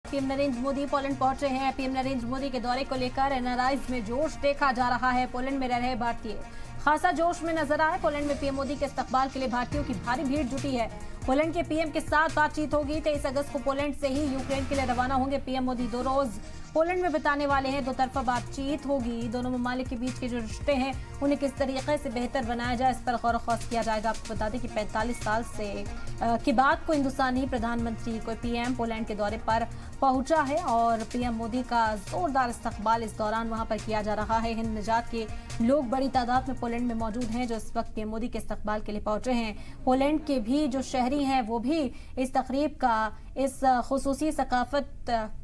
PM Narendra Modi Poland पहुंचे हैं। PM Narendra Modi के दौरे को लेकर एनआरआईज में जोश देखा जा रहा है। पोलैंड में रह रहे भारतीय खासा जोश में नजर आए। पोलैंड में पीएम मोदी के इस्तकबाल के लिए भारतीयों की भारी भीड़ जुटी है। पोलैंड के पीएम के साथ बातचीत होगी। 23 अगस्त को पोलैंड से ही यूक्रेन के लिए रवाना होंगे पीएम मोदी। 2 रोज पोलैंड में बिताने वाले हैं। 2 तरफा बातचीत होगी। दोनों ममालिक के बीच के जो रिश्ते हैं उन्हें किस तरीके से बेहतर बनाया जाए, इस पर गौर ख़ास किया जाएगा। आपको बता दें कि 45 साल से के बाद कोई हिंदुस्तानी प्रधानमंत्री, कोई पीएम पोलैंड के दौरे पर पहुंचा है और पीएम मोदी का जोरदार इस्तकबाल इस दौरान वहां पर किया जा रहा है। हिंद निजात के लोग बड़ी तादाद में पोलैंड में मौजूद हैं जो इस वक्त पीएम मोदी के इस्तकबाल के लिए पहुंचे हैं। पोलैंड के भी जो शहरी हैं वो भी इस तकरीब का, इस खुसूसी सकाफत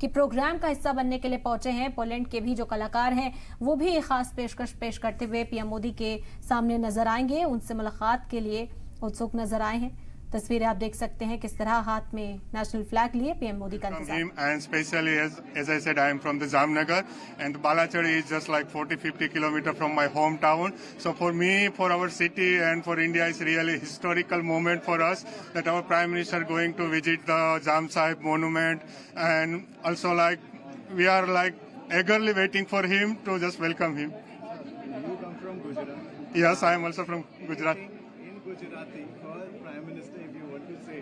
के प्रोग्राम का हिस्सा बनने के लिए पहुंचे हैं। पोलैंड के भी जो कलाकार हैं वो भी खास पेशकश पेश करते हुए पीएम मोदी के सामने नजर आएंगे। उनसे मुलाकात के लिए उत्सुक नजर आए हैं। तस्वीरें आप देख सकते हैं किस तरह हाथ में नेशनल फ्लैग लिए पीएम मोदी का इंतजार। And especially as I said, I am from the Jamnagar and Balachari is just like 40-50 kilometers from my hometown. So for me, for our city and for India, it's really historical moment for us that our Prime Minister going to visit the Jam Sahib monument, and also like we are like eagerly waiting for him to just welcome him. You come from Gujarat? Yes, I am also from Gujarat. In Gujarati, for Prime Minister, if you want to say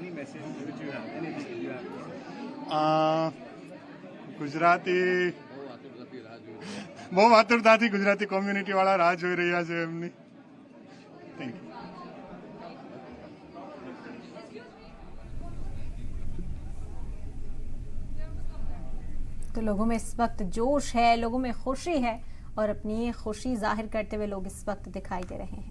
any message which you have, anything you have. Gujarati બહુ આતુરતાથી Gujarati community વાળા રાહ જોઈ રહ્યા છે એમની. Thank you. तो लोगों में इस वक्त जोश है, लोगों में खुशी है और अपनी खुशी जाहिर करते हुए लोग इस वक्त दिखाई दे रहे हैं।